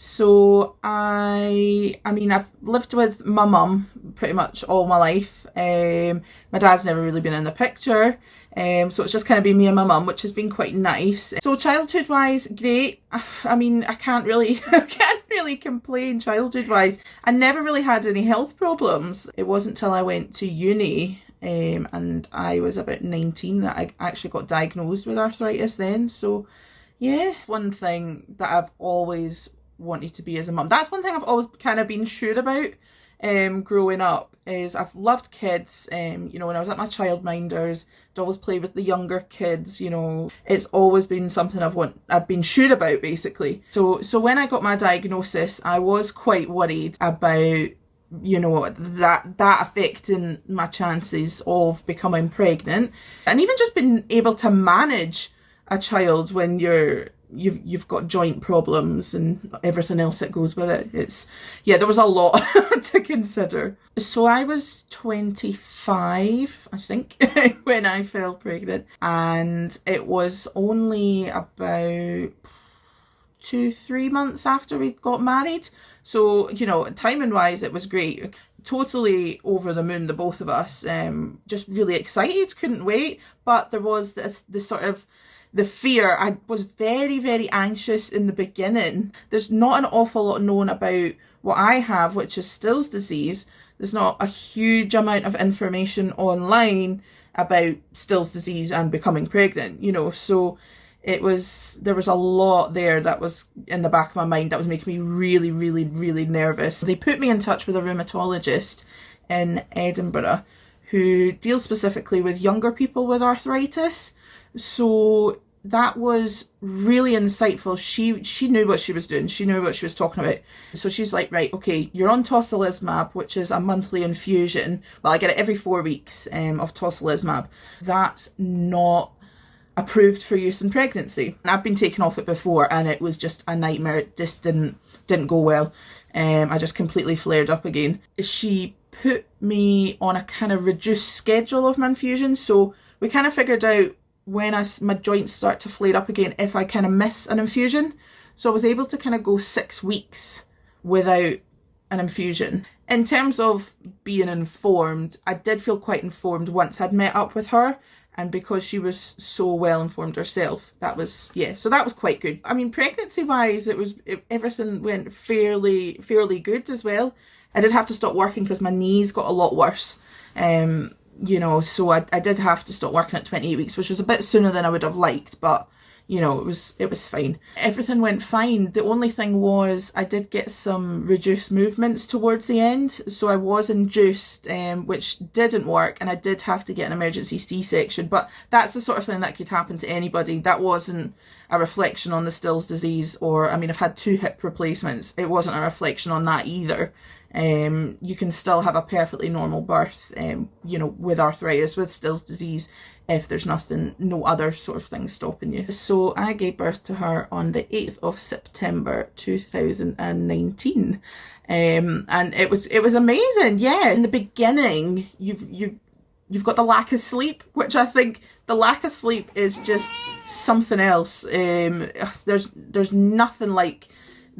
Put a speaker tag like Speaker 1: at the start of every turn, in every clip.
Speaker 1: So I mean, I've lived with my mum pretty much all my life. My dad's never really been in the picture. So it's just kind of been me and my mum, which has been quite nice. So childhood wise, great. I mean, I can't really, I can't really complain childhood wise. I never really had any health problems. It wasn't till I went to uni, and I was about 19 that I actually got diagnosed with arthritis then. So yeah, one thing that I've always wanted to be as a mum. That's one thing I've always kind of been sure about growing up, is I've loved kids. You know, when I was at my childminders, I'd always play with the younger kids, you know. It's always been something I've been sure about, basically. So when I got my diagnosis, I was quite worried about, you know, that affecting my chances of becoming pregnant, and even just being able to manage a child when you've got joint problems and everything else that goes with it. There was a lot to consider. So I was 25, I think, when I fell pregnant, and it was only about 2-3 months after we got married. So, you know, timing wise, it was great. Totally over the moon, the both of us. Just really excited, couldn't wait. But there was this sort of the fear. I was very, very anxious in the beginning. There's not an awful lot known about what I have, which is Still's disease. There's not a huge amount of information online about Still's disease and becoming pregnant, you know. So there was a lot there that was in the back of my mind that was making me really, really, really nervous. They put me in touch with a rheumatologist in Edinburgh who deals specifically with younger people with arthritis. So that was really insightful. She knew what she was doing. She knew what she was talking about. So she's like, right, okay, you're on tocilizumab, which is a monthly infusion. Well, I get it every 4 weeks of tocilizumab. That's not approved for use in pregnancy. And I've been taken off it before, and it was just a nightmare. It just didn't go well. I just completely flared up again. She put me on a kind of reduced schedule of my infusion. So we kind of figured out when my joints start to flare up again, if I kind of miss an infusion. So I was able to kind of go 6 weeks without an infusion. In terms of being informed, I did feel quite informed once I'd met up with her, and because she was so well informed herself, so that was quite good. I mean, pregnancy wise, everything went fairly good as well. I did have to stop working because my knees got a lot worse. You know, so I did have to stop working at 28 weeks, which was a bit sooner than I would have liked, but you know, it was fine. Everything went fine. The only thing was I did get some reduced movements towards the end, so I was induced, which didn't work, and I did have to get an emergency C-section. But that's the sort of thing that could happen to anybody. That wasn't a reflection on the Still's disease, or I mean, I've had 2 hip replacements. It wasn't a reflection on that either. You can still have a perfectly normal birth, you know, with arthritis, with Still's disease, if there's no other sort of thing stopping you. So I gave birth to her on the 8th of September 2019. And it was amazing. Yeah, in the beginning, you've got the lack of sleep, which I think the lack of sleep is just something else. There's nothing like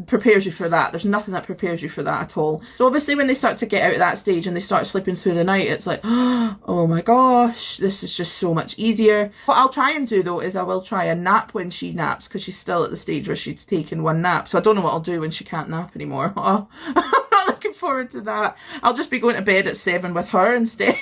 Speaker 1: prepares you for that. There's nothing that prepares you for that at all. So obviously when they start to get out of that stage and they start sleeping through the night, it's like, oh my gosh, this is just so much easier. What I'll try and do though is I will try and nap when she naps, because she's still at the stage where she's taken 1 nap. So I don't know what I'll do when she can't nap anymore. Oh, I'm not looking forward to that. I'll just be going to bed at 7 with her instead.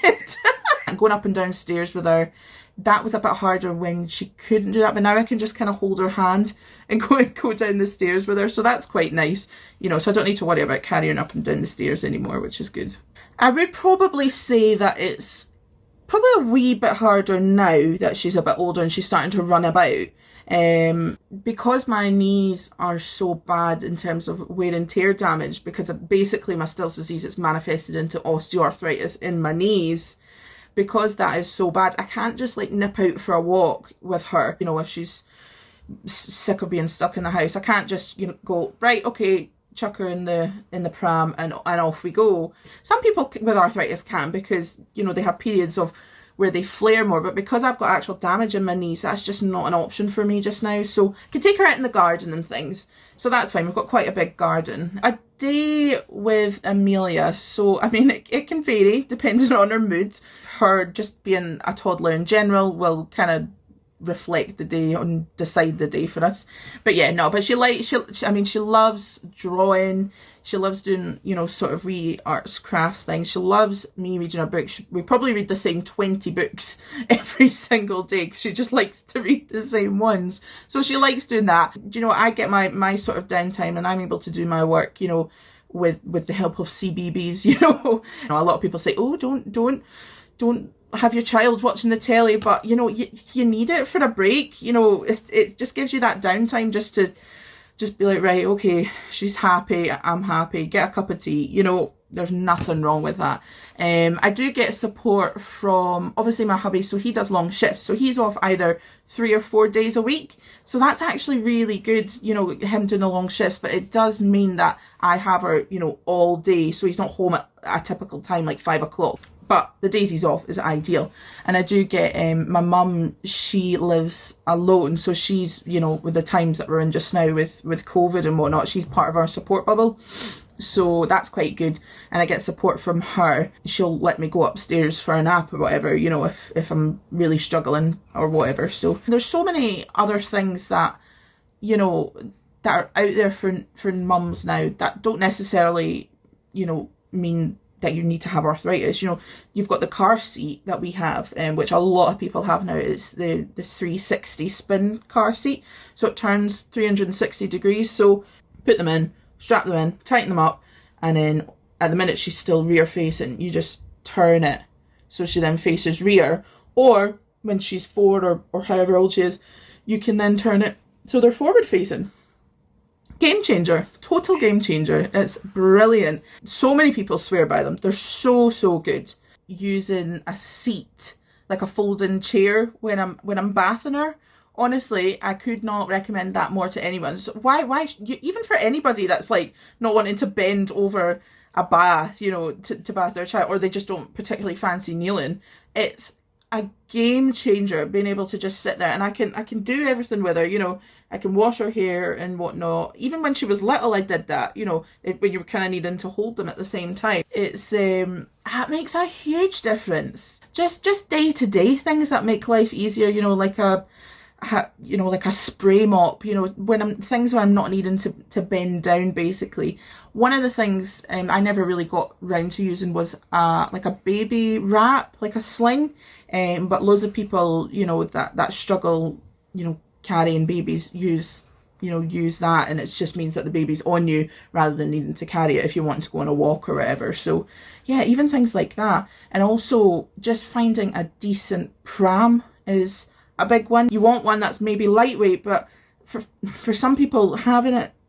Speaker 1: And going up and down stairs with her. That was a bit harder when she couldn't do that, but now I can just kind of hold her hand and go down the stairs with her, so that's quite nice, you know. So I don't need to worry about carrying up and down the stairs anymore, which is good. I would probably say that it's probably a wee bit harder now that she's a bit older and she's starting to run about, because my knees are so bad in terms of wear and tear damage, because of basically my Still's disease. It's manifested into osteoarthritis in my knees. Because that is so bad, I can't just like nip out for a walk with her. You know, if she's sick of being stuck in the house, I can't just, you know, go, right, okay, chuck her in the pram and off we go. Some people with arthritis can, because, you know, they have periods of where they flare more, but because I've got actual damage in my knees, that's just not an option for me just now. So I can take her out in the garden and things, so that's fine. We've got quite a big garden. A day with Amelia, so I mean it can vary depending on her mood. Her just being a toddler in general will kind of reflect the day and decide the day for us. But yeah, no, but she loves drawing. She loves doing, you know, sort of wee arts, crafts things. She loves me reading her books. We probably read the same 20 books every single day because she just likes to read the same ones. So she likes doing that. You know, I get my sort of downtime and I'm able to do my work, you know, with the help of CBeebies, you know. A lot of people say, oh, don't have your child watching the telly, but you know, you need it for a break. You know, it just gives you that downtime just to be like, right, okay, she's happy, I'm happy, get a cup of tea, you know, there's nothing wrong with that. I do get support from, obviously, my hubby, so he does long shifts, so he's off either 3 or 4 days a week, so that's actually really good, you know, him doing the long shifts, but it does mean that I have her, you know, all day, so he's not home at a typical time like 5 o'clock. But the days he's off is ideal. And I do get, my mum, she lives alone. So she's, you know, with the times that we're in just now with COVID and whatnot, she's part of our support bubble. So that's quite good. And I get support from her. She'll let me go upstairs for a nap or whatever, you know, if I'm really struggling or whatever. So there's so many other things that, you know, that are out there for mums now that don't necessarily, you know, mean that you need to have arthritis. You know, you've got the car seat that we have, which a lot of people have now. It's the 360 spin car seat, so it turns 360 degrees. So put them in, strap them in, tighten them up, and then at the minute she's still rear facing, you just turn it so she then faces rear. Or when she's 4 or however old she is, you can then turn it so they're forward facing. Game changer, total game changer. It's brilliant. So many people swear by them. They're so good. Using a seat, like a folding chair when I'm bathing her. Honestly, I could not recommend that more to anyone. So why even for anybody that's like not wanting to bend over a bath, you know, to bath their child, or they just don't particularly fancy kneeling. It's a game changer being able to just sit there, and I can do everything with her, you know. I can wash her hair and whatnot. Even when she was little, I did that, you know, when you were kind of needing to hold them at the same time. It's that makes a huge difference. Just day-to-day things that make life easier, you know, like a spray mop, you know, when I'm not needing to bend down, basically. One of the things I never really got round to using was like a baby wrap, like a sling, but loads of people, you know, that struggle, you know, carrying babies use that, and it just means that the baby's on you rather than needing to carry it if you want to go on a walk or whatever. So yeah, even things like that. And also just finding a decent pram is a big one. You want one that's maybe lightweight, but for some people,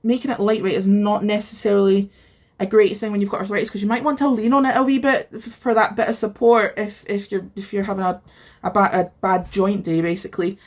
Speaker 1: making it lightweight is not necessarily a great thing when you've got arthritis, because you might want to lean on it a wee bit for that bit of support if you're having a bad joint day, basically.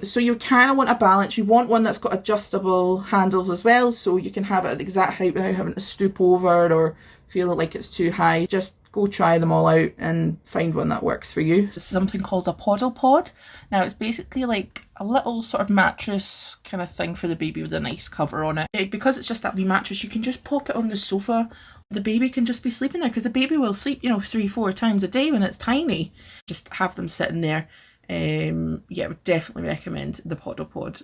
Speaker 1: So you kind of want a balance. You want one that's got adjustable handles as well, so you can have it at the exact height without having to stoop over it or feel like it's too high. Just go try them all out and find one that works for you. It's something called a Poddle Pod. Now it's basically like a little sort of mattress kind of thing for the baby with a nice cover on it. Because it's just that wee mattress, you can just pop it on the sofa. The baby can just be sleeping there, because the baby will sleep, you know, 3-4 times a day when it's tiny. Just have them sitting there. Yeah, I would definitely recommend the Poddle Pod.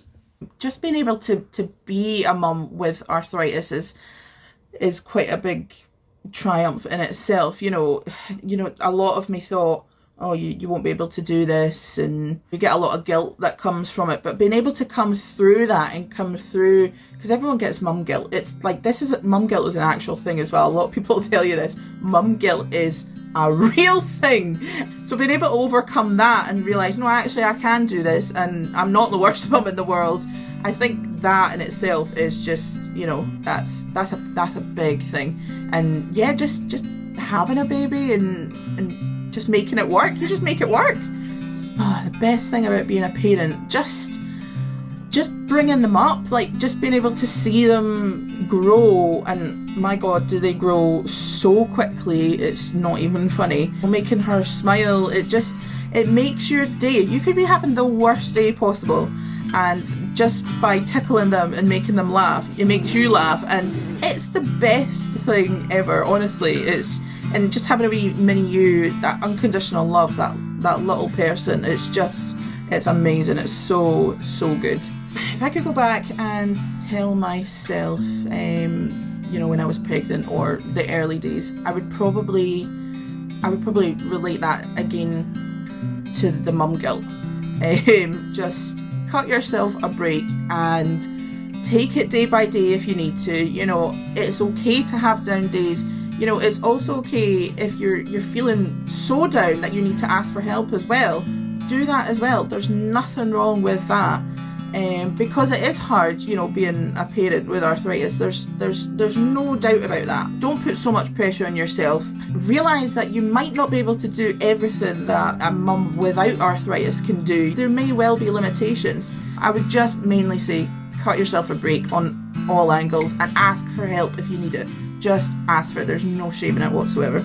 Speaker 1: Just being able to be a mum with arthritis is quite a big triumph in itself. You know, a lot of me thought, oh, you won't be able to do this, and you get a lot of guilt that comes from it. But being able to come through that and come through, because everyone gets mum guilt. It's like, mum guilt is an actual thing as well. A lot of people tell you this. Mum guilt is a real thing. So being able to overcome that and realise, no, actually I can do this, and I'm not the worst mum in the world. I think that in itself is just, you know, that's a big thing. And yeah, just having a baby and just making it work. You just make it work. Oh, the best thing about being a parent, just bringing them up, like just being able to see them grow, and my God, do they grow so quickly, it's not even funny. Making her smile, It makes your day. You could be having the worst day possible, and just by tickling them and making them laugh, it makes you laugh, and it's the best thing ever, honestly. And just having a wee mini you, that unconditional love, that little person, it's amazing. It's so good. If I could go back and tell myself, when I was pregnant or the early days, I would probably relate that again to the mum guilt. Just cut yourself a break and take it day by day if you need to. It's okay to have down days. It's also okay if you're feeling so down that you need to ask for help as well. Do that as well. There's nothing wrong with that. Because it is hard, being a parent with arthritis. There's no doubt about that. Don't put so much pressure on yourself. Realise that you might not be able to do everything that a mum without arthritis can do. There may well be limitations. I would just mainly say cut yourself a break on all angles and ask for help if you need it. Just ask for it. There's no shame in it whatsoever.